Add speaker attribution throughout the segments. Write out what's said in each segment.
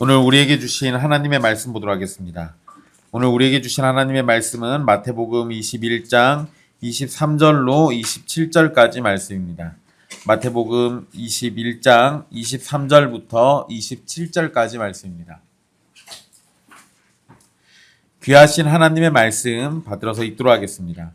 Speaker 1: 오늘 우리에게 주신 하나님의 말씀 보도록 하겠습니다. 오늘 우리에게 주신 하나님의 말씀은 마태복음 21장 23절로 27절까지 말씀입니다. 마태복음 21장 23절부터 27절까지 말씀입니다. 귀하신 하나님의 말씀 받들어서 읽도록 하겠습니다.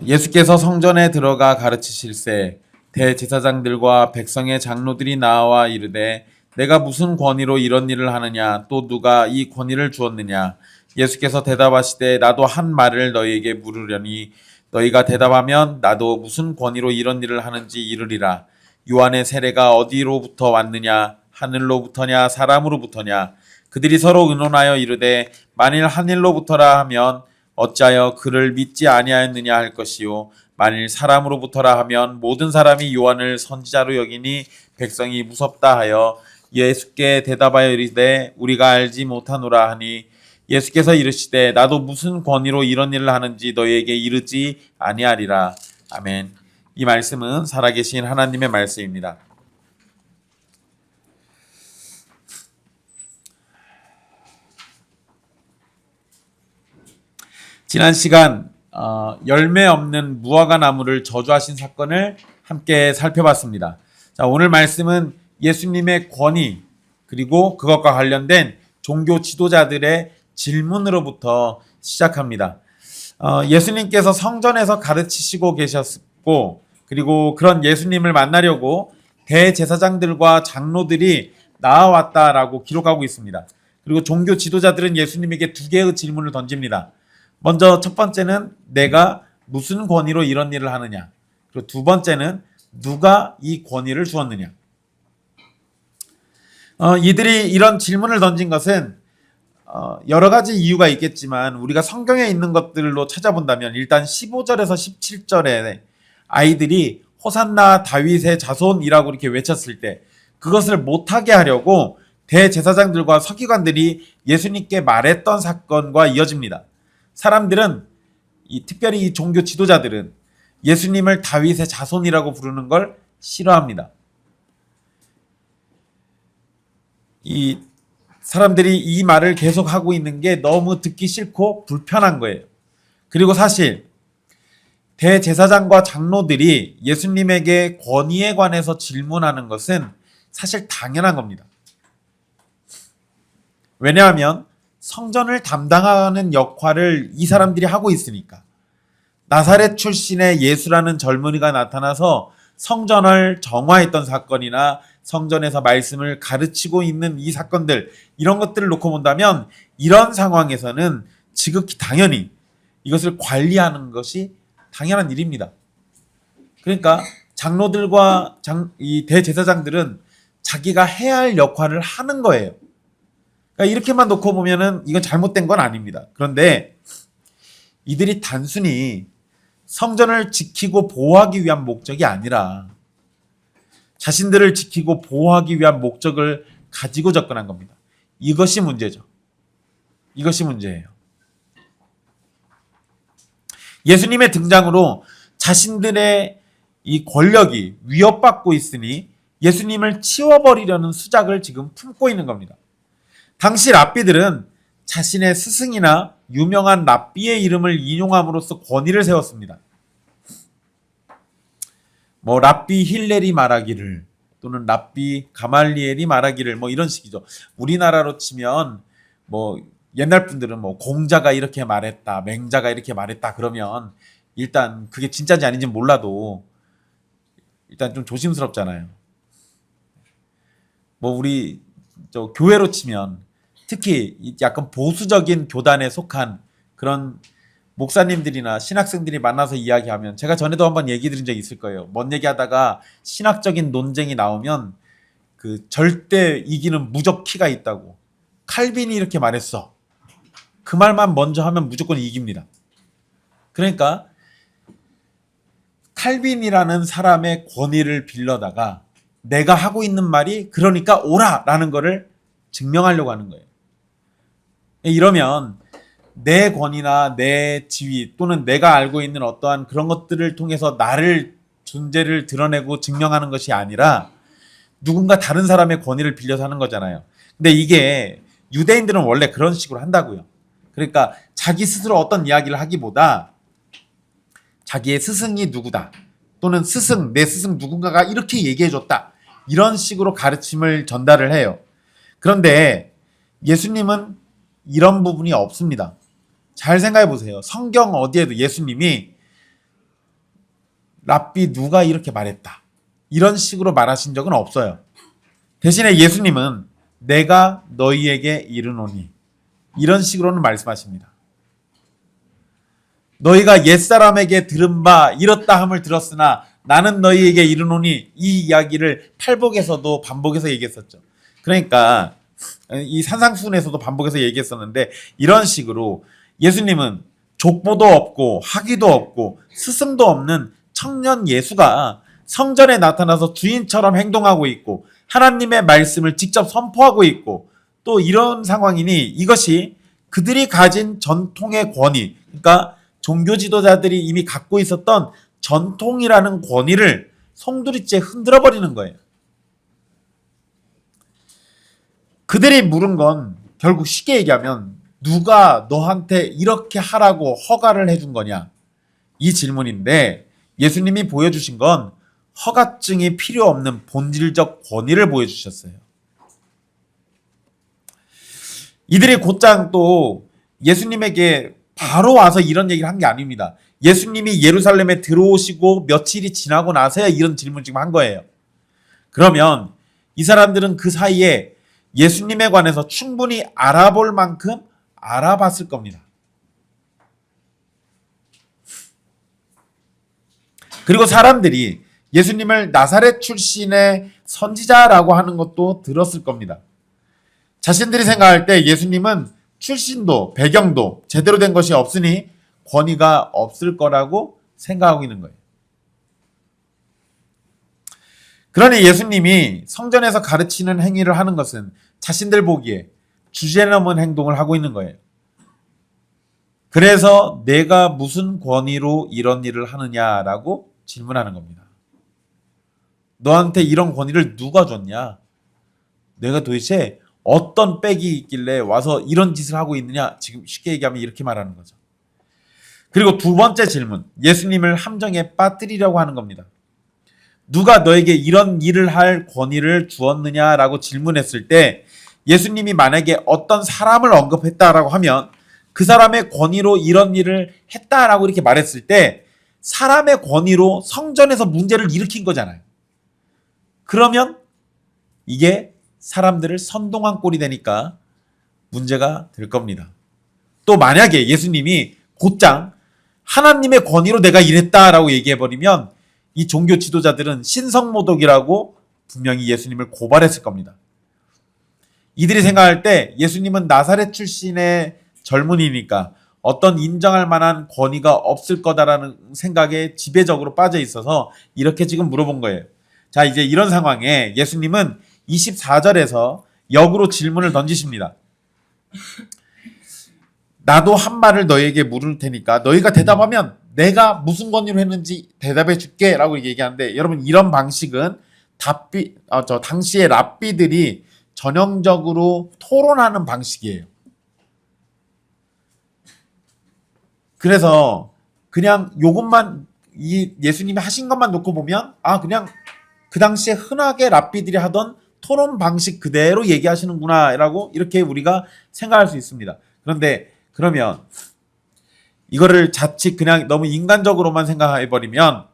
Speaker 1: 예수께서 성전에 들어가 가르치실새 대제사장들과 백성의 장로들이 나와 이르되 내가 무슨 권위로 이런 일을 하느냐 또 누가 이 권위를 주었느냐. 예수께서 대답하시되 나도 한 말을 너희에게 물으려니 너희가 대답하면 나도 무슨 권위로 이런 일을 하는지 이르리라. 요한의 세례가 어디로부터 왔느냐 하늘로부터냐 사람으로부터냐. 그들이 서로 의논하여 이르되 만일 하늘로부터라 하면 어찌하여 그를 믿지 아니하였느냐 할 것이요 만일 사람으로부터라 하면 모든 사람이 요한을 선지자로 여기니 백성이 무섭다 하여 예수께 대답하여 이르되 우리가 알지 못하노라 하니 예수께서 이르시되 나도 무슨 권위로 이런 일을 하는지 너희에게 이르지 아니하리라. 아멘. 이 말씀은 살아계신 하나님의 말씀입니다. 지난 시간 열매 없는 무화과 나무를 저주하신 사건을 함께 살펴봤습니다. 자, 오늘 말씀은 예수님의 권위 그리고 그것과 관련된 종교 지도자들의 질문으로부터 시작합니다. 예수님께서 성전에서 가르치시고 계셨고 그리고 그런 예수님을 만나려고 대제사장들과 장로들이 나와왔다라고 기록하고 있습니다. 그리고 종교 지도자들은 예수님에게 두 개의 질문을 던집니다. 먼저 첫 번째는 내가 무슨 권위로 이런 일을 하느냐. 그리고 두 번째는 누가 이 권위를 주었느냐. 이들이 이런 질문을 던진 것은 여러 가지 이유가 있겠지만 우리가 성경에 있는 것들로 찾아본다면 일단 15절에서 17절에 아이들이 호산나 다윗의 자손이라고 이렇게 외쳤을 때 그것을 못하게 하려고 대제사장들과 서기관들이 예수님께 말했던 사건과 이어집니다. 사람들은 특별히 이 종교 지도자들은 예수님을 다윗의 자손이라고 부르는 걸 싫어합니다. 이 사람들이 이 말을 계속하고 있는 게 너무 듣기 싫고 불편한 거예요. 그리고 사실 대제사장과 장로들이 예수님에게 권위에 관해서 질문하는 것은 사실 당연한 겁니다. 왜냐하면 성전을 담당하는 역할을 이 사람들이 하고 있으니까. 나사렛 출신의 예수라는 젊은이가 나타나서 성전을 정화했던 사건이나 성전에서 말씀을 가르치고 있는 이 사건들, 이런 것들을 놓고 본다면 이런 상황에서는 지극히 당연히 이것을 관리하는 것이 당연한 일입니다. 그러니까 장로들과 이 대제사장들은 자기가 해야 할 역할을 하는 거예요. 그러니까 이렇게만 놓고 보면은 이건 잘못된 건 아닙니다. 그런데 이들이 단순히 성전을 지키고 보호하기 위한 목적이 아니라 자신들을 지키고 보호하기 위한 목적을 가지고 접근한 겁니다. 이것이 문제죠. 이것이 문제예요. 예수님의 등장으로 자신들의 이 권력이 위협받고 있으니 예수님을 치워버리려는 수작을 지금 품고 있는 겁니다. 당시 랍비들은 자신의 스승이나 유명한 랍비의 이름을 인용함으로써 권위를 세웠습니다. 랍비 힐렐이 말하기를 또는 랍비 가말리엘이 말하기를 이런 식이죠. 우리나라로 치면 옛날 분들은 공자가 이렇게 말했다, 맹자가 이렇게 말했다 그러면 일단 그게 진짜인지 아닌지 몰라도 일단 좀 조심스럽잖아요. 우리 교회로 치면 특히 약간 보수적인 교단에 속한 그런 목사님들이나 신학생들이 만나서 이야기하면 제가 전에도 한번 얘기 드린 적이 있을 거예요. 뭔 얘기하다가 신학적인 논쟁이 나오면 그 절대 이기는 무적키가 있다고. 칼빈이 이렇게 말했어. 그 말만 먼저 하면 무조건 이깁니다. 그러니까 칼빈이라는 사람의 권위를 빌려다가 내가 하고 있는 말이 그러니까 옳아라는 거를 증명하려고 하는 거예요. 이러면 내 권위나 내 지위 또는 내가 알고 있는 어떠한 그런 것들을 통해서 나를 존재를 드러내고 증명하는 것이 아니라 누군가 다른 사람의 권위를 빌려서 하는 거잖아요. 근데 이게 유대인들은 원래 그런 식으로 한다고요. 그러니까 자기 스스로 어떤 이야기를 하기보다 자기의 스승이 누구다 또는 내 스승 누군가가 이렇게 얘기해줬다 이런 식으로 가르침을 전달을 해요. 그런데 예수님은 이런 부분이 없습니다. 잘 생각해 보세요. 성경 어디에도 예수님이 랍비 누가 이렇게 말했다 이런 식으로 말하신 적은 없어요. 대신에 예수님은 내가 너희에게 이르노니 이런 식으로는 말씀하십니다. 너희가 옛사람에게 들은 바 이렇다 함을 들었으나 나는 너희에게 이르노니 이 이야기를 팔복에서도 반복해서 얘기했었죠. 그러니까 이 산상수훈에서도 반복해서 얘기했었는데 이런 식으로 예수님은 족보도 없고 학위도 없고 스승도 없는 청년 예수가 성전에 나타나서 주인처럼 행동하고 있고 하나님의 말씀을 직접 선포하고 있고 또 이런 상황이니 이것이 그들이 가진 전통의 권위, 그러니까 종교 지도자들이 이미 갖고 있었던 전통이라는 권위를 송두리째 흔들어 버리는 거예요. 그들이 물은 건 결국 쉽게 얘기하면 누가 너한테 이렇게 하라고 허가를 해준 거냐 이 질문인데 예수님이 보여주신 건 허가증이 필요 없는 본질적 권위를 보여주셨어요. 이들이 곧장 또 예수님에게 바로 와서 이런 얘기를 한 게 아닙니다. 예수님이 예루살렘에 들어오시고 며칠이 지나고 나서야 이런 질문을 지금 한 거예요. 그러면 이 사람들은 그 사이에 예수님에 관해서 충분히 알아볼 만큼 알아봤을 겁니다. 그리고 사람들이 예수님을 나사렛 출신의 선지자라고 하는 것도 들었을 겁니다. 자신들이 생각할 때 예수님은 출신도 배경도 제대로 된 것이 없으니 권위가 없을 거라고 생각하고 있는 거예요. 그러니 예수님이 성전에서 가르치는 행위를 하는 것은 자신들 보기에 주제넘은 행동을 하고 있는 거예요. 그래서 내가 무슨 권위로 이런 일을 하느냐라고 질문하는 겁니다. 너한테 이런 권위를 누가 줬냐? 내가 도대체 어떤 빽이 있길래 와서 이런 짓을 하고 있느냐? 지금 쉽게 얘기하면 이렇게 말하는 거죠. 그리고 두 번째 질문, 예수님을 함정에 빠뜨리려고 하는 겁니다. 누가 너에게 이런 일을 할 권위를 주었느냐라고 질문했을 때 예수님이 만약에 어떤 사람을 언급했다라고 하면 그 사람의 권위로 이런 일을 했다라고 이렇게 말했을 때 사람의 권위로 성전에서 문제를 일으킨 거잖아요. 그러면 이게 사람들을 선동한 꼴이 되니까 문제가 될 겁니다. 또 만약에 예수님이 곧장 하나님의 권위로 내가 이랬다라고 얘기해버리면 이 종교 지도자들은 신성모독이라고 분명히 예수님을 고발했을 겁니다. 이들이 생각할 때 예수님은 나사렛 출신의 젊은이니까 어떤 인정할 만한 권위가 없을 거다라는 생각에 지배적으로 빠져 있어서 이렇게 지금 물어본 거예요. 자, 이제 이런 상황에 예수님은 24절에서 역으로 질문을 던지십니다. 나도 한 말을 너희에게 물을 테니까 너희가 대답하면 내가 무슨 권위로 했는지 대답해 줄게 라고 얘기하는데 여러분 이런 방식은 당시의 랍비들이 전형적으로 토론하는 방식이에요. 그래서 그냥 요것만 이 예수님이 하신 것만 놓고 보면 그냥 그 당시에 흔하게 랍비들이 하던 토론 방식 그대로 얘기하시는구나 라고 이렇게 우리가 생각할 수 있습니다. 그런데 그러면 이거를 자칫 그냥 너무 인간적으로만 생각해버리면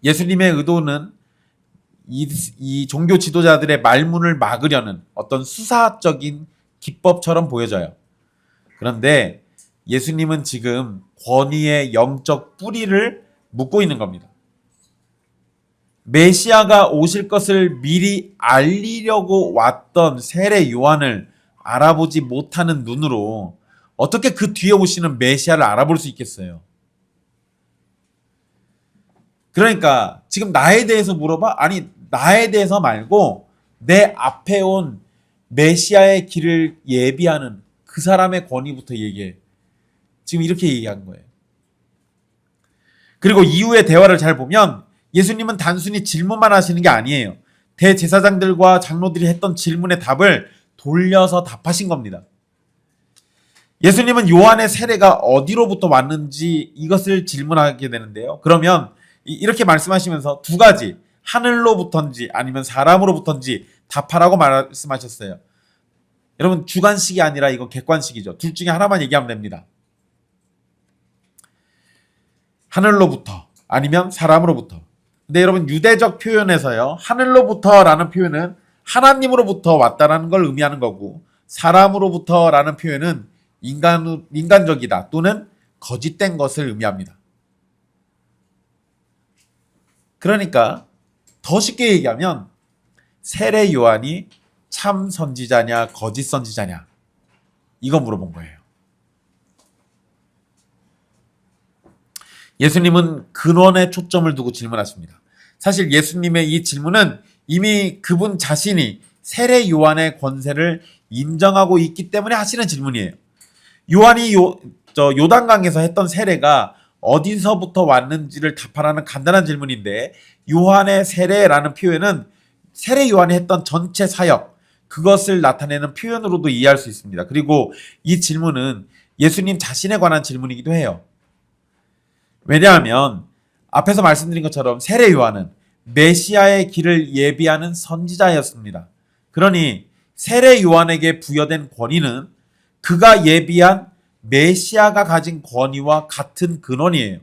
Speaker 1: 예수님의 의도는 이 종교 지도자들의 말문을 막으려는 어떤 수사적인 기법처럼 보여져요. 그런데 예수님은 지금 권위의 영적 뿌리를 묻고 있는 겁니다. 메시아가 오실 것을 미리 알리려고 왔던 세례 요한을 알아보지 못하는 눈으로 어떻게 그 뒤에 오시는 메시아를 알아볼 수 있겠어요? 그러니까 지금 나에 대해서 물어봐? 아니 나에 대해서 말고 내 앞에 온 메시아의 길을 예비하는 그 사람의 권위부터 얘기해. 지금 이렇게 얘기한 거예요. 그리고 이후의 대화를 잘 보면 예수님은 단순히 질문만 하시는 게 아니에요. 대제사장들과 장로들이 했던 질문의 답을 돌려서 답하신 겁니다. 예수님은 요한의 세례가 어디로부터 왔는지 이것을 질문하게 되는데요. 그러면 이렇게 말씀하시면서 두 가지, 하늘로부터인지 아니면 사람으로부터인지 답하라고 말씀하셨어요. 여러분, 주관식이 아니라 이건 객관식이죠. 둘 중에 하나만 얘기하면 됩니다. 하늘로부터 아니면 사람으로부터. 근데 여러분, 유대적 표현에서요, 하늘로부터라는 표현은 하나님으로부터 왔다라는 걸 의미하는 거고, 사람으로부터라는 표현은 인간적이다 또는 거짓된 것을 의미합니다. 그러니까 더 쉽게 얘기하면 세례 요한이 참 선지자냐 거짓 선지자냐, 이거 물어본 거예요. 예수님은 근원에 초점을 두고 질문하십니다. 사실 예수님의 이 질문은 이미 그분 자신이 세례 요한의 권세를 인정하고 있기 때문에 하시는 질문이에요. 요한이 요단강에서 했던 세례가 어디서부터 왔는지를 답하라는 간단한 질문인데, 요한의 세례라는 표현은 세례 요한이 했던 전체 사역, 그것을 나타내는 표현으로도 이해할 수 있습니다. 그리고 이 질문은 예수님 자신에 관한 질문이기도 해요. 왜냐하면 앞에서 말씀드린 것처럼 세례 요한은 메시아의 길을 예비하는 선지자였습니다. 그러니 세례 요한에게 부여된 권위는 그가 예비한 메시아가 가진 권위와 같은 근원이에요.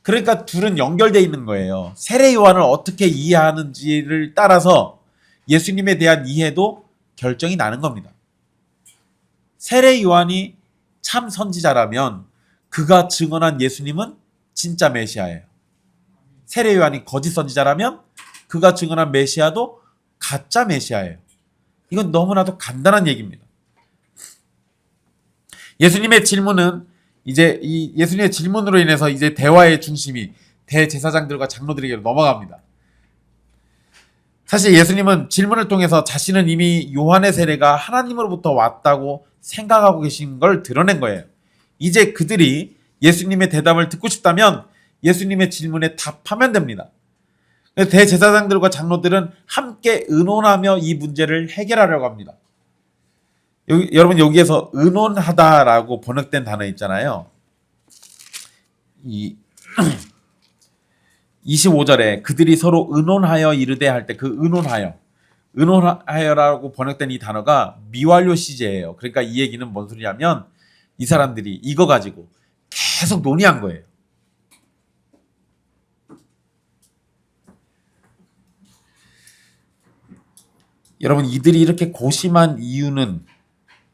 Speaker 1: 그러니까 둘은 연결되어 있는 거예요. 세례 요한을 어떻게 이해하는지를 따라서 예수님에 대한 이해도 결정이 나는 겁니다. 세례 요한이 참 선지자라면 그가 증언한 예수님은 진짜 메시아예요. 세례 요한이 거짓 선지자라면 그가 증언한 메시아도 가짜 메시아예요. 이건 너무나도 간단한 얘기입니다. 예수님의 질문은 예수님의 질문으로 인해서 이제 대화의 중심이 대제사장들과 장로들에게로 넘어갑니다. 사실 예수님은 질문을 통해서 자신은 이미 요한의 세례가 하나님으로부터 왔다고 생각하고 계신 걸 드러낸 거예요. 이제 그들이 예수님의 대답을 듣고 싶다면 예수님의 질문에 답하면 됩니다. 대제사장들과 장로들은 함께 의논하며 이 문제를 해결하려고 합니다. 여러분, 여기에서 의논하다라고 번역된 단어 있잖아요. 25절에 그들이 서로 의논하여 이르되 할 때 그 의논하여라고 번역된 이 단어가 미완료 시제예요. 그러니까 이 얘기는 뭔 소리냐면 이 사람들이 이거 가지고 계속 논의한 거예요. 여러분, 이들이 이렇게 고심한 이유는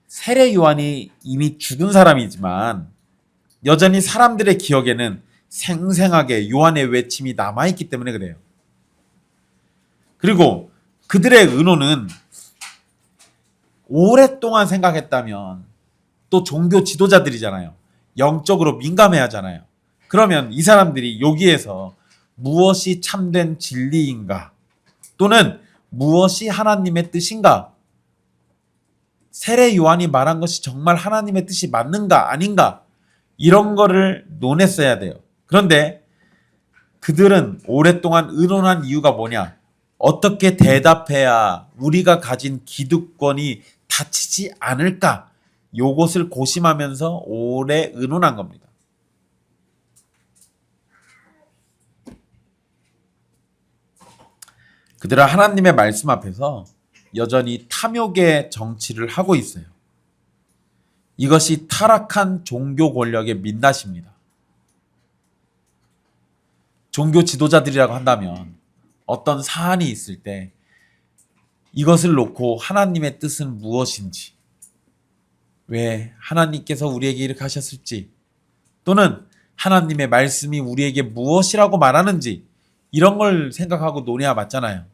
Speaker 1: 세례 요한이 이미 죽은 사람이지만 여전히 사람들의 기억에는 생생하게 요한의 외침이 남아있기 때문에 그래요. 그리고 그들의 의논은 오랫동안 생각했다면 또 종교 지도자들이잖아요. 영적으로 민감해야 하잖아요. 그러면 이 사람들이 여기에서 무엇이 참된 진리인가, 또는 무엇이 하나님의 뜻인가, 세례 요한이 말한 것이 정말 하나님의 뜻이 맞는가 아닌가, 이런 거를 논했어야 돼요. 그런데 그들은 오랫동안 의논한 이유가 뭐냐, 어떻게 대답해야 우리가 가진 기득권이 다치지 않을까, 요것을 고심하면서 오래 의논한 겁니다. 그들은 하나님의 말씀 앞에서 여전히 탐욕의 정치를 하고 있어요. 이것이 타락한 종교 권력의 민낯입니다. 종교 지도자들이라고 한다면 어떤 사안이 있을 때 이것을 놓고 하나님의 뜻은 무엇인지, 왜 하나님께서 우리에게 이렇게 하셨을지, 또는 하나님의 말씀이 우리에게 무엇이라고 말하는지, 이런 걸 생각하고 논해야 맞잖아요.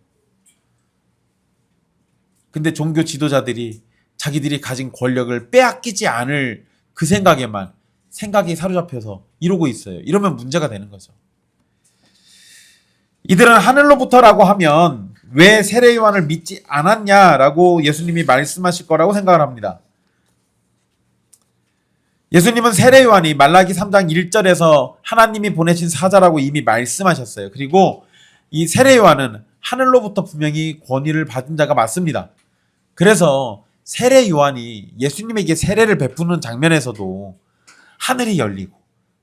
Speaker 1: 근데 종교 지도자들이 자기들이 가진 권력을 빼앗기지 않을 그 생각이 사로잡혀서 이러고 있어요. 이러면 문제가 되는 거죠. 이들은 하늘로부터라고 하면 왜 세례 요한을 믿지 않았냐라고 예수님이 말씀하실 거라고 생각을 합니다. 예수님은 세례 요한이 말라기 3장 1절에서 하나님이 보내신 사자라고 이미 말씀하셨어요. 그리고 이 세례 요한은 하늘로부터 분명히 권위를 받은 자가 맞습니다. 그래서 세례 요한이 예수님에게 세례를 베푸는 장면에서도 하늘이 열리고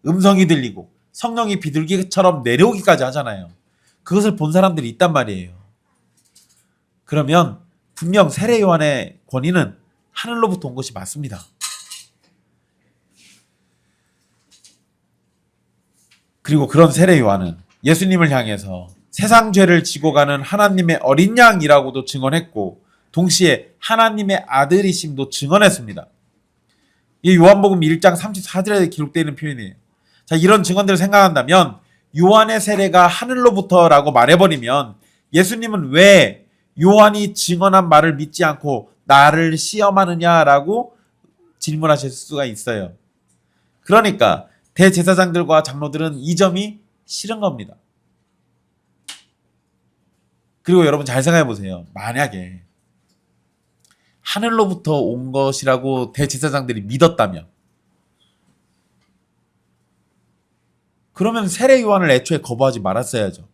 Speaker 1: 음성이 들리고 성령이 비둘기처럼 내려오기까지 하잖아요. 그것을 본 사람들이 있단 말이에요. 그러면 분명 세례 요한의 권위는 하늘로부터 온 것이 맞습니다. 그리고 그런 세례 요한은 예수님을 향해서 세상 죄를 지고 가는 하나님의 어린 양이라고도 증언했고 동시에 하나님의 아들이심도 증언했습니다. 이 요한복음 1장 34절에 기록되어 있는 표현이에요. 자, 이런 증언들을 생각한다면 요한의 세례가 하늘로부터라고 말해버리면 예수님은 왜 요한이 증언한 말을 믿지 않고 나를 시험하느냐라고 질문하실 수가 있어요. 그러니까 대제사장들과 장로들은 이 점이 싫은 겁니다. 그리고 여러분 잘 생각해 보세요. 만약에 하늘로부터 온 것이라고 대제사장들이 믿었다면 그러면 세례 요한을 애초에 거부하지 말았어야죠.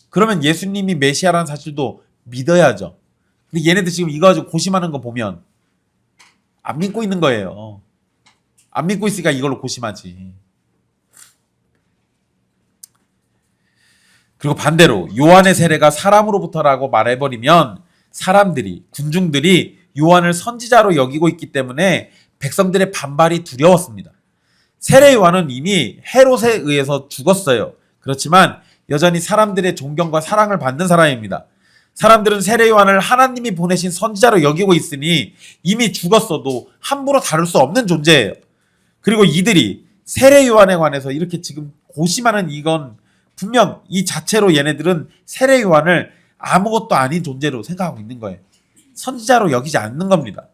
Speaker 1: 그러면 예수님이 메시아라는 사실도 믿어야죠. 근데 얘네들 지금 이거 가지고 고심하는 거 보면 안 믿고 있는 거예요. 안 믿고 있으니까 이걸로 고심하지. 그리고 반대로 요한의 세례가 사람으로부터라고 말해버리면 사람들이, 군중들이 요한을 선지자로 여기고 있기 때문에 백성들의 반발이 두려웠습니다. 세례 요한은 이미 헤롯에 의해서 죽었어요. 그렇지만 여전히 사람들의 존경과 사랑을 받는 사람입니다. 사람들은 세례 요한을 하나님이 보내신 선지자로 여기고 있으니 이미 죽었어도 함부로 다룰 수 없는 존재예요. 그리고 이들이 세례 요한에 관해서 이렇게 지금 고심하는 이건 분명 이 자체로 얘네들은 세례 요한을 아무것도 아닌 존재로 생각하고 있는 거예요. 선지자로 여기지 않는 겁니다.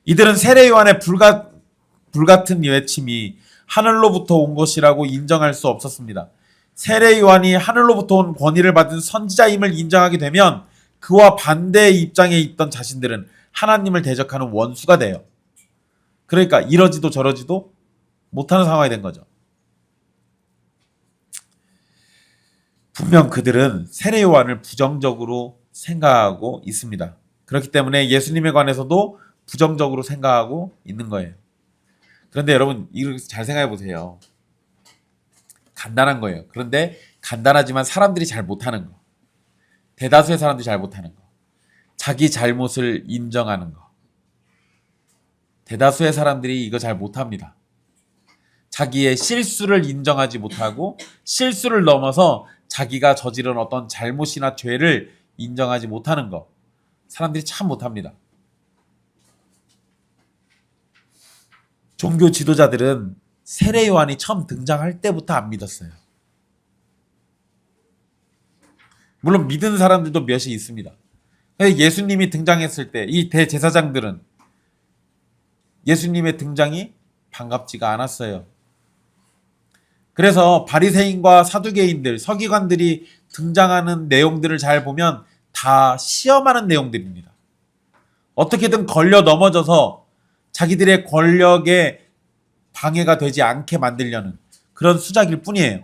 Speaker 1: 이들은 세례 요한의 불같은 외침이 하늘로부터 온 것이라고 인정할 수 없었습니다. 세례 요한이 하늘로부터 온 권위를 받은 선지자임을 인정하게 되면 그와 반대의 입장에 있던 자신들은 하나님을 대적하는 원수가 돼요. 그러니까 이러지도 저러지도 못하는 상황이 된 거죠. 분명 그들은 세례 요한을 부정적으로 생각하고 있습니다. 그렇기 때문에 예수님에 관해서도 부정적으로 생각하고 있는 거예요. 그런데 여러분 이렇게 잘 생각해 보세요. 간단한 거예요. 그런데 간단하지만 사람들이 잘 못하는 거. 대다수의 사람들이 잘 못하는 거. 자기 잘못을 인정하는 거. 대다수의 사람들이 이거 잘 못합니다. 자기의 실수를 인정하지 못하고 실수를 넘어서 자기가 저지른 어떤 잘못이나 죄를 인정하지 못하는 거. 사람들이 참 못합니다. 종교 지도자들은 세례 요한이 처음 등장할 때부터 안 믿었어요. 물론 믿은 사람들도 몇이 있습니다. 예수님이 등장했을 때 이 대제사장들은 예수님의 등장이 반갑지가 않았어요. 그래서 바리새인과 사두개인들, 서기관들이 등장하는 내용들을 잘 보면 다 시험하는 내용들입니다. 어떻게든 걸려 넘어져서 자기들의 권력에 방해가 되지 않게 만들려는 그런 수작일 뿐이에요.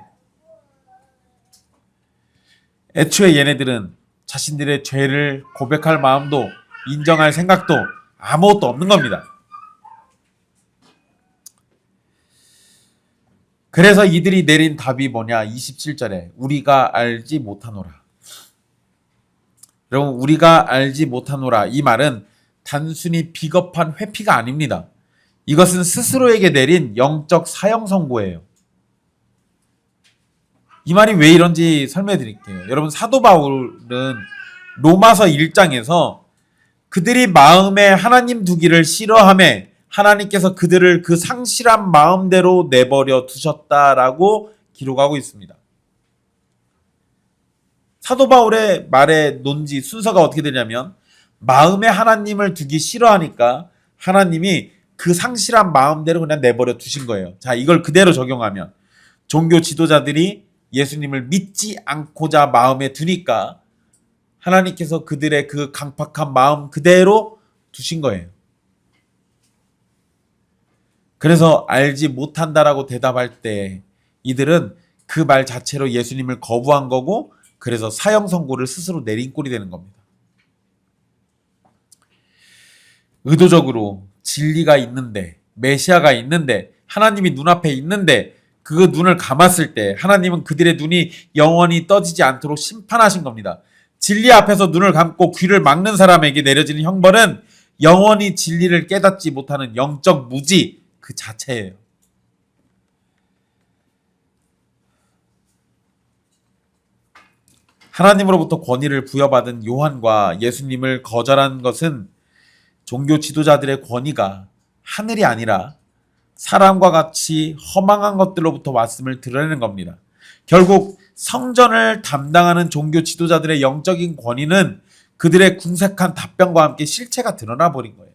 Speaker 1: 애초에 얘네들은 자신들의 죄를 고백할 마음도 인정할 생각도 아무것도 없는 겁니다. 그래서 이들이 내린 답이 뭐냐? 27절에 우리가 알지 못하노라. 여러분 우리가 알지 못하노라 이 말은 단순히 비겁한 회피가 아닙니다. 이것은 스스로에게 내린 영적 사형 선고예요. 이 말이 왜 이런지 설명해 드릴게요. 여러분 사도 바울은 로마서 1장에서 그들이 마음에 하나님 두기를 싫어하며 하나님께서 그들을 그 상실한 마음대로 내버려 두셨다라고 기록하고 있습니다. 사도 바울의 말의 논지 순서가 어떻게 되냐면 마음에 하나님을 두기 싫어하니까 하나님이 그 상실한 마음대로 그냥 내버려 두신 거예요. 자, 이걸 그대로 적용하면 종교 지도자들이 예수님을 믿지 않고자 마음에 두니까 하나님께서 그들의 그 강팍한 마음 그대로 두신 거예요. 그래서 알지 못한다라고 대답할 때 이들은 그 말 자체로 예수님을 거부한 거고, 그래서 사형 선고를 스스로 내린 꼴이 되는 겁니다. 의도적으로 진리가 있는데, 메시아가 있는데, 하나님이 눈앞에 있는데 그 눈을 감았을 때 하나님은 그들의 눈이 영원히 떠지지 않도록 심판하신 겁니다. 진리 앞에서 눈을 감고 귀를 막는 사람에게 내려지는 형벌은 영원히 진리를 깨닫지 못하는 영적 무지 그 자체예요. 하나님으로부터 권위를 부여받은 요한과 예수님을 거절한 것은 종교 지도자들의 권위가 하늘이 아니라 사람과 같이 허망한 것들로부터 왔음을 드러내는 겁니다. 결국 성전을 담당하는 종교 지도자들의 영적인 권위는 그들의 궁색한 답변과 함께 실체가 드러나 버린 거예요.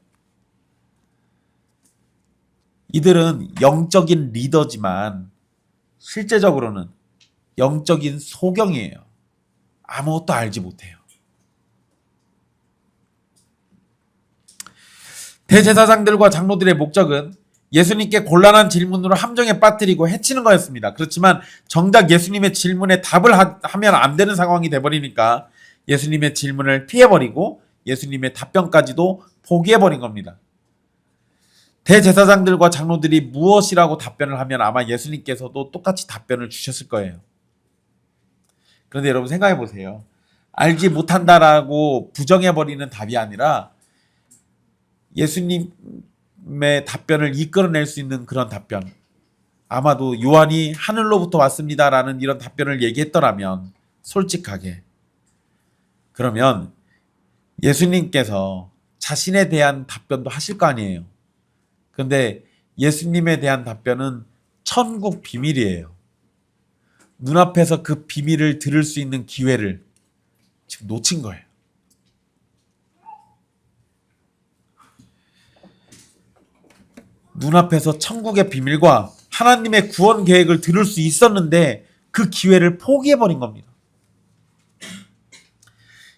Speaker 1: 이들은 영적인 리더지만 실제적으로는 영적인 소경이에요. 아무것도 알지 못해요. 대제사장들과 장로들의 목적은 예수님께 곤란한 질문으로 함정에 빠뜨리고 해치는 거였습니다. 그렇지만 정작 예수님의 질문에 답을 하면 안 되는 상황이 돼버리니까 예수님의 질문을 피해버리고 예수님의 답변까지도 포기해버린 겁니다. 대제사장들과 장로들이 무엇이라고 답변을 하면 아마 예수님께서도 똑같이 답변을 주셨을 거예요. 그런데 여러분 생각해 보세요. 알지 못한다라고 부정해버리는 답이 아니라 예수님의 답변을 이끌어낼 수 있는 그런 답변. 아마도 요한이 하늘로부터 왔습니다라는 이런 답변을 얘기했더라면 솔직하게, 그러면 예수님께서 자신에 대한 답변도 하실 거 아니에요. 그런데 예수님에 대한 답변은 천국 비밀이에요. 눈앞에서 그 비밀을 들을 수 있는 기회를 지금 놓친 거예요. 눈앞에서 천국의 비밀과 하나님의 구원 계획을 들을 수 있었는데 그 기회를 포기해버린 겁니다.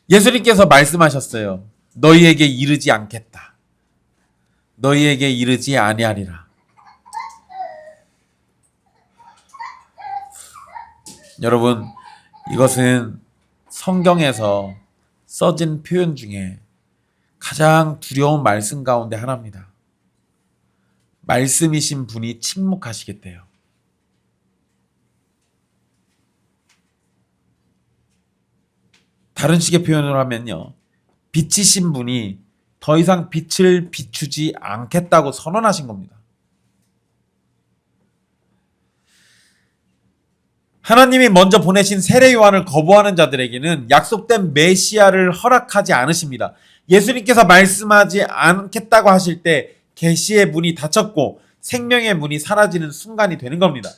Speaker 1: 예수님께서 말씀하셨어요. 너희에게 이르지 않겠다. 너희에게 이르지 아니하리라. 여러분, 이것은 성경에서 써진 표현 중에 가장 두려운 말씀 가운데 하나입니다. 말씀이신 분이 침묵하시겠대요. 다른 식의 표현을 하면요, 빛이신 분이 더 이상 빛을 비추지 않겠다고 선언하신 겁니다. 하나님이 먼저 보내신 세례 요한을 거부하는 자들에게는 약속된 메시아를 허락하지 않으십니다. 예수님께서 말씀하지 않겠다고 하실 때 계시의 문이 닫혔고 생명의 문이 사라지는 순간이 되는 겁니다.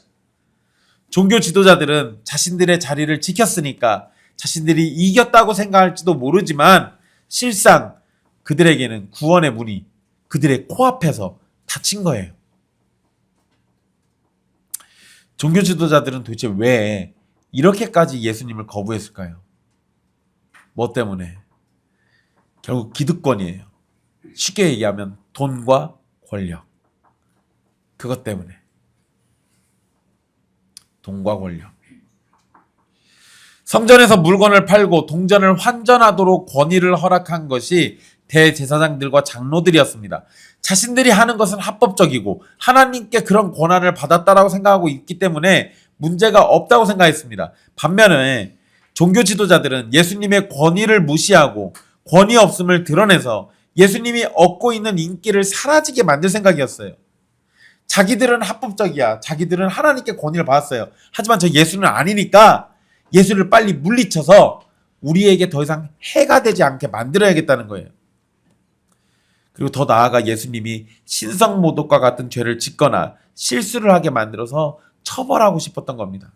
Speaker 1: 종교 지도자들은 자신들의 자리를 지켰으니까 자신들이 이겼다고 생각할지도 모르지만 실상 그들에게는 구원의 문이 그들의 코앞에서 닫힌 거예요. 종교 지도자들은 도대체 왜 이렇게까지 예수님을 거부했을까요? 뭐 때문에? 결국 기득권이에요. 쉽게 얘기하면 돈과 권력. 그것 때문에. 돈과 권력. 성전에서 물건을 팔고 동전을 환전하도록 권위를 허락한 것이 대제사장들과 장로들이었습니다. 자신들이 하는 것은 합법적이고 하나님께 그런 권한을 받았다라고 생각하고 있기 때문에 문제가 없다고 생각했습니다. 반면에 종교 지도자들은 예수님의 권위를 무시하고 권위 없음을 드러내서 예수님이 얻고 있는 인기를 사라지게 만들 생각이었어요. 자기들은 합법적이야. 자기들은 하나님께 권위를 받았어요. 하지만 저 예수는 아니니까 예수를 빨리 물리쳐서 우리에게 더 이상 해가 되지 않게 만들어야겠다는 거예요. 그리고 더 나아가 예수님이 신성모독과 같은 죄를 짓거나 실수를 하게 만들어서 처벌하고 싶었던 겁니다.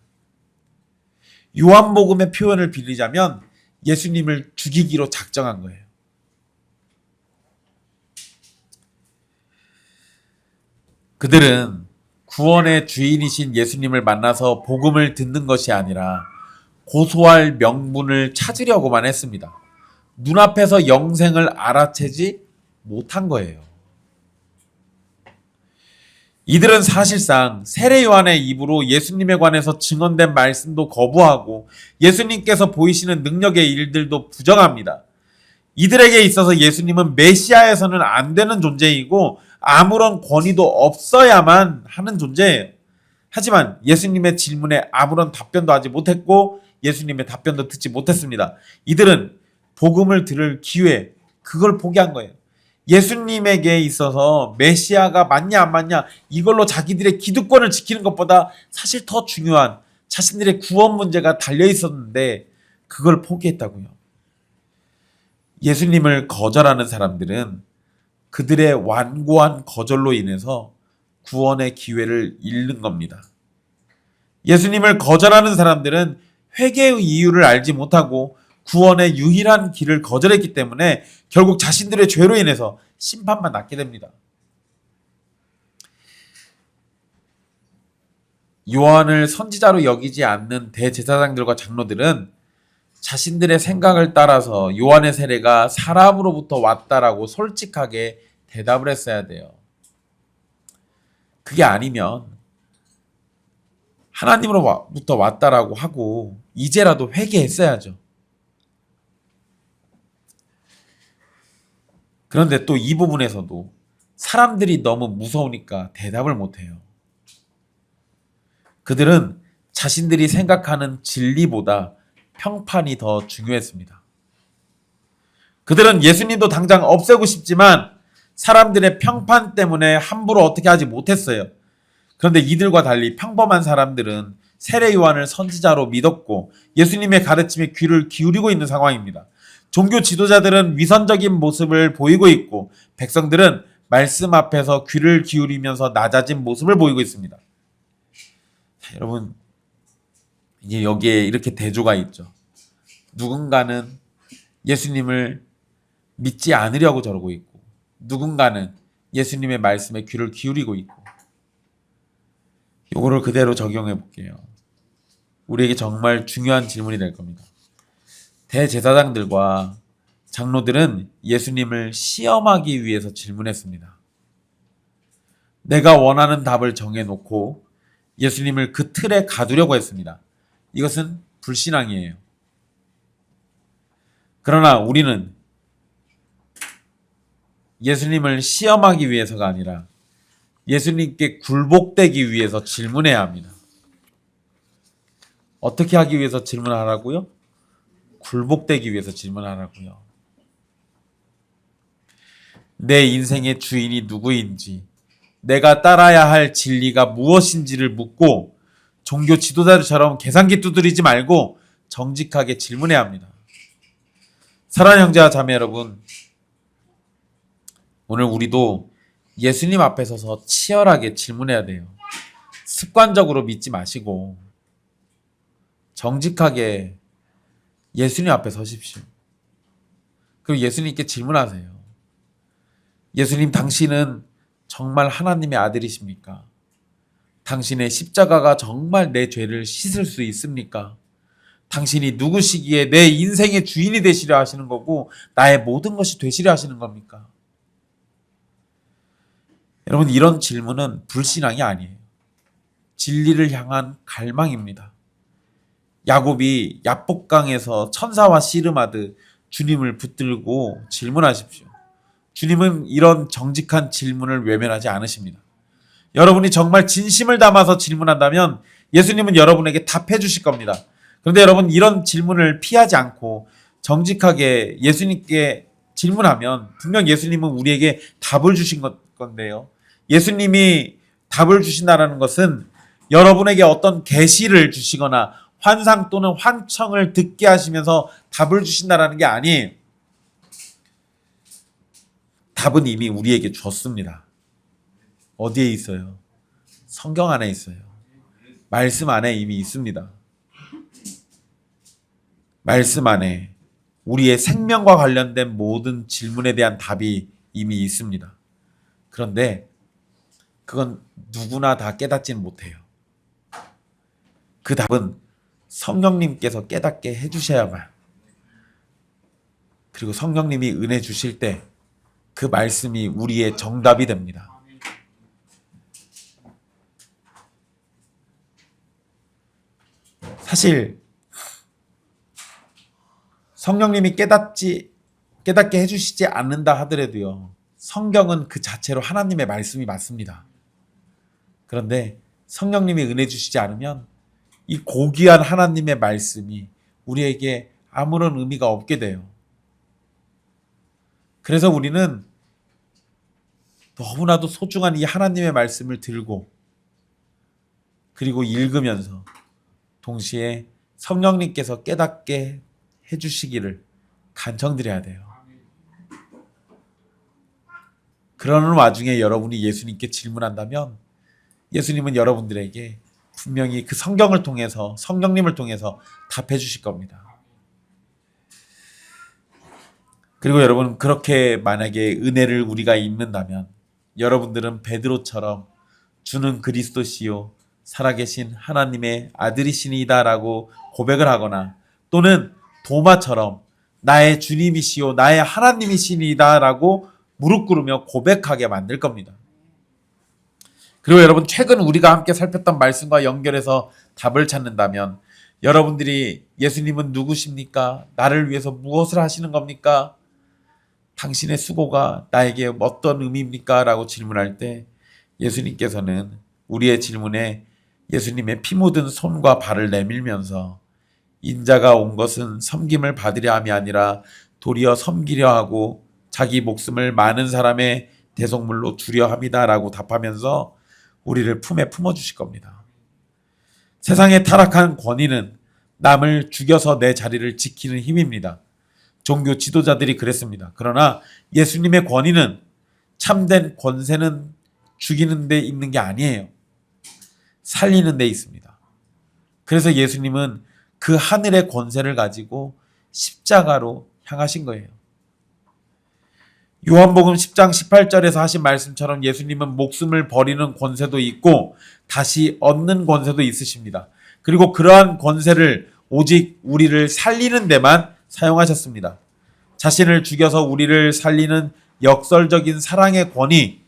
Speaker 1: 요한복음의 표현을 빌리자면 예수님을 죽이기로 작정한 거예요. 그들은 구원의 주인이신 예수님을 만나서 복음을 듣는 것이 아니라 고소할 명분을 찾으려고만 했습니다. 눈앞에서 영생을 알아채지 못한 거예요. 이들은 사실상 세례 요한의 입으로 예수님에 관해서 증언된 말씀도 거부하고 예수님께서 보이시는 능력의 일들도 부정합니다. 이들에게 있어서 예수님은 메시아에서는 안 되는 존재이고 아무런 권위도 없어야만 하는 존재예요. 하지만 예수님의 질문에 아무런 답변도 하지 못했고 예수님의 답변도 듣지 못했습니다. 이들은 복음을 들을 기회, 그걸 포기한 거예요. 예수님에게 있어서 메시아가 맞냐 안 맞냐 이걸로 자기들의 기득권을 지키는 것보다 사실 더 중요한 자신들의 구원 문제가 달려 있었는데 그걸 포기했다고요. 예수님을 거절하는 사람들은 그들의 완고한 거절로 인해서 구원의 기회를 잃는 겁니다. 예수님을 거절하는 사람들은 회개의 이유를 알지 못하고 구원의 유일한 길을 거절했기 때문에 결국 자신들의 죄로 인해서 심판만 받게 됩니다. 요한을 선지자로 여기지 않는 대제사장들과 장로들은 자신들의 생각을 따라서 요한의 세례가 사람으로부터 왔다라고 솔직하게 대답을 했어야 돼요. 그게 아니면 하나님으로부터 왔다라고 하고 이제라도 회개했어야죠. 그런데 또 이 부분에서도 사람들이 너무 무서우니까 대답을 못해요. 그들은 자신들이 생각하는 진리보다 평판이 더 중요했습니다. 그들은 예수님도 당장 없애고 싶지만 사람들의 평판 때문에 함부로 어떻게 하지 못했어요. 그런데 이들과 달리 평범한 사람들은 세례 요한을 선지자로 믿었고 예수님의 가르침에 귀를 기울이고 있는 상황입니다. 종교 지도자들은 위선적인 모습을 보이고 있고 백성들은 말씀 앞에서 귀를 기울이면서 낮아진 모습을 보이고 있습니다. 자, 여러분 이제 여기에 이렇게 대조가 있죠. 누군가는 예수님을 믿지 않으려고 저러고 있고 누군가는 예수님의 말씀에 귀를 기울이고 있고 요거를 그대로 적용해 볼게요. 우리에게 정말 중요한 질문이 될 겁니다. 대제사장들과 장로들은 예수님을 시험하기 위해서 질문했습니다. 내가 원하는 답을 정해놓고 예수님을 그 틀에 가두려고 했습니다. 이것은 불신앙이에요. 그러나 우리는 예수님을 시험하기 위해서가 아니라 예수님께 굴복되기 위해서 질문해야 합니다. 어떻게 하기 위해서 질문하라고요? 굴복되기 위해서 질문하라고요. 내 인생의 주인이 누구인지, 내가 따라야 할 진리가 무엇인지를 묻고 종교 지도자들처럼 계산기 두드리지 말고 정직하게 질문해야 합니다. 사랑하는 형제와 자매 여러분, 오늘 우리도 예수님 앞에 서서 치열하게 질문해야 돼요. 습관적으로 믿지 마시고 정직하게 예수님 앞에 서십시오. 그리고 예수님께 질문하세요. 예수님, 당신은 정말 하나님의 아들이십니까? 당신의 십자가가 정말 내 죄를 씻을 수 있습니까? 당신이 누구시기에 내 인생의 주인이 되시려 하시는 거고 나의 모든 것이 되시려 하시는 겁니까? 여러분, 이런 질문은 불신앙이 아니에요. 진리를 향한 갈망입니다. 야곱이 야복강에서 천사와 씨름하듯 주님을 붙들고 질문하십시오. 주님은 이런 정직한 질문을 외면하지 않으십니다. 여러분이 정말 진심을 담아서 질문한다면 예수님은 여러분에게 답해 주실 겁니다. 그런데 여러분, 이런 질문을 피하지 않고 정직하게 예수님께 질문하면 분명 예수님은 우리에게 답을 주신 건데요. 예수님이 답을 주신다는 것은 여러분에게 어떤 계시를 주시거나 환상 또는 환청을 듣게 하시면서 답을 주신다는 게 아니에요. 답은 이미 우리에게 줬습니다. 어디에 있어요? 성경 안에 있어요. 말씀 안에 이미 있습니다. 말씀 안에 우리의 생명과 관련된 모든 질문에 대한 답이 이미 있습니다. 그런데 그건 누구나 다 깨닫지는 못해요. 그 답은 성령님께서 깨닫게 해주셔야만, 그리고 성령님이 은혜 주실 때 그 말씀이 우리의 정답이 됩니다. 사실 성령님이 깨닫게 해주시지 않는다 하더라도요, 성경은 그 자체로 하나님의 말씀이 맞습니다. 그런데 성령님이 은혜 주시지 않으면 이 고귀한 하나님의 말씀이 우리에게 아무런 의미가 없게 돼요. 그래서 우리는 너무나도 소중한 이 하나님의 말씀을 들고, 그리고 읽으면서 동시에 성령님께서 깨닫게 해주시기를 간청드려야 돼요. 그러는 와중에 여러분이 예수님께 질문한다면 예수님은 여러분들에게 분명히 그 성경을 통해서, 성령님을 통해서 답해 주실 겁니다. 그리고 여러분, 그렇게 만약에 은혜를 우리가 입는다면 여러분들은 베드로처럼 주는 그리스도시요 살아계신 하나님의 아들이시니이다 라고 고백을 하거나, 또는 도마처럼 나의 주님이시요 나의 하나님이시니이다 라고 무릎 꿇으며 고백하게 만들 겁니다. 그리고 여러분, 최근 우리가 함께 살폈던 말씀과 연결해서 답을 찾는다면, 여러분들이 예수님은 누구십니까? 나를 위해서 무엇을 하시는 겁니까? 당신의 수고가 나에게 어떤 의미입니까? 라고 질문할 때 예수님께서는 우리의 질문에 예수님의 피 묻은 손과 발을 내밀면서 인자가 온 것은 섬김을 받으려 함이 아니라 도리어 섬기려 하고 자기 목숨을 많은 사람의 대속물로 주려 함이다 라고 답하면서 우리를 품에 품어주실 겁니다. 세상의 타락한 권위는 남을 죽여서 내 자리를 지키는 힘입니다. 종교 지도자들이 그랬습니다. 그러나 예수님의 권위는, 참된 권세는 죽이는 데 있는 게 아니에요. 살리는 데 있습니다. 그래서 예수님은 그 하늘의 권세를 가지고 십자가로 향하신 거예요. 요한복음 10장 18절에서 하신 말씀처럼 예수님은 목숨을 버리는 권세도 있고 다시 얻는 권세도 있으십니다. 그리고 그러한 권세를 오직 우리를 살리는 데만 사용하셨습니다. 자신을 죽여서 우리를 살리는 역설적인 사랑의 권위,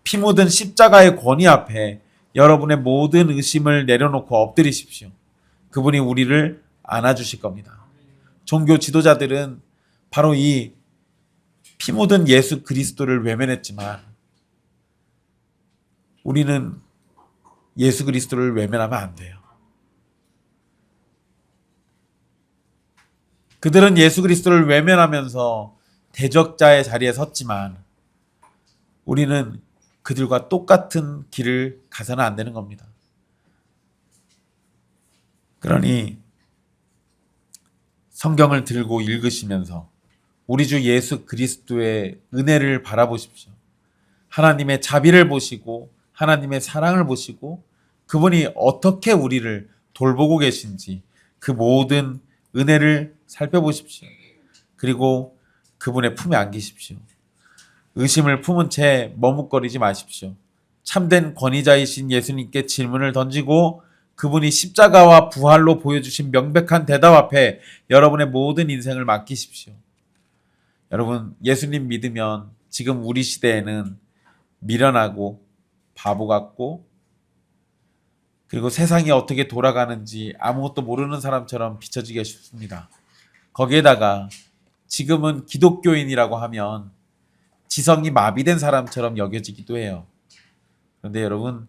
Speaker 1: 피 묻은 십자가의 권위 앞에 여러분의 모든 의심을 내려놓고 엎드리십시오. 그분이 우리를 안아주실 겁니다. 종교 지도자들은 바로 이 피 묻은 예수 그리스도를 외면했지만 우리는 예수 그리스도를 외면하면 안 돼요. 그들은 예수 그리스도를 외면하면서 대적자의 자리에 섰지만 우리는 그들과 똑같은 길을 가서는 안 되는 겁니다. 그러니 성경을 들고 읽으시면서 우리 주 예수 그리스도의 은혜를 바라보십시오. 하나님의 자비를 보시고 하나님의 사랑을 보시고 그분이 어떻게 우리를 돌보고 계신지 그 모든 은혜를 살펴보십시오. 그리고 그분의 품에 안기십시오. 의심을 품은 채 머뭇거리지 마십시오. 참된 권위자이신 예수님께 질문을 던지고 그분이 십자가와 부활로 보여주신 명백한 대답 앞에 여러분의 모든 인생을 맡기십시오. 여러분, 예수님 믿으면 지금 우리 시대에는 미련하고 바보 같고 그리고 세상이 어떻게 돌아가는지 아무것도 모르는 사람처럼 비춰지기 쉽습니다. 거기에다가 지금은 기독교인이라고 하면 지성이 마비된 사람처럼 여겨지기도 해요. 그런데 여러분,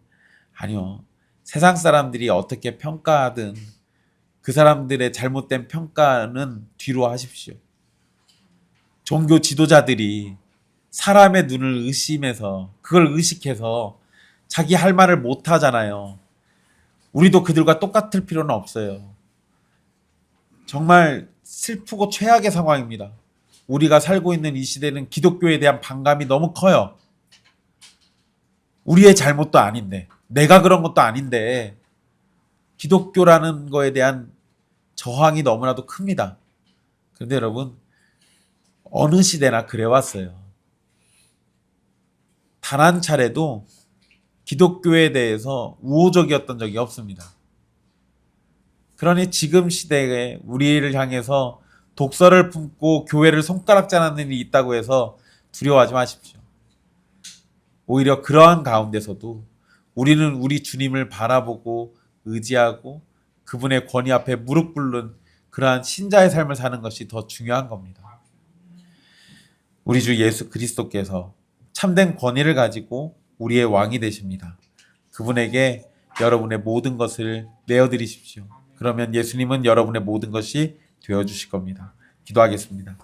Speaker 1: 아니요. 세상 사람들이 어떻게 평가하든 그 사람들의 잘못된 평가는 뒤로 하십시오. 종교 지도자들이 사람의 눈을 의심해서 그걸 의식해서 자기 할 말을 못 하잖아요. 우리도 그들과 똑같을 필요는 없어요. 정말 슬프고 최악의 상황입니다. 우리가 살고 있는 이 시대는 기독교에 대한 반감이 너무 커요. 우리의 잘못도 아닌데, 내가 그런 것도 아닌데 기독교라는 거에 대한 저항이 너무나도 큽니다. 그런데 여러분, 어느 시대나 그래왔어요. 단 한 차례도 기독교에 대해서 우호적이었던 적이 없습니다. 그러니 지금 시대에 우리를 향해서 독서를 품고 교회를 손가락질하는 일이 있다고 해서 두려워하지 마십시오. 오히려 그러한 가운데서도 우리는 우리 주님을 바라보고 의지하고 그분의 권위 앞에 무릎 꿇는 그러한 신자의 삶을 사는 것이 더 중요한 겁니다. 우리 주 예수 그리스도께서 참된 권위를 가지고 우리의 왕이 되십니다. 그분에게 여러분의 모든 것을 내어드리십시오. 그러면 예수님은 여러분의 모든 것이 되어주실 겁니다. 기도하겠습니다.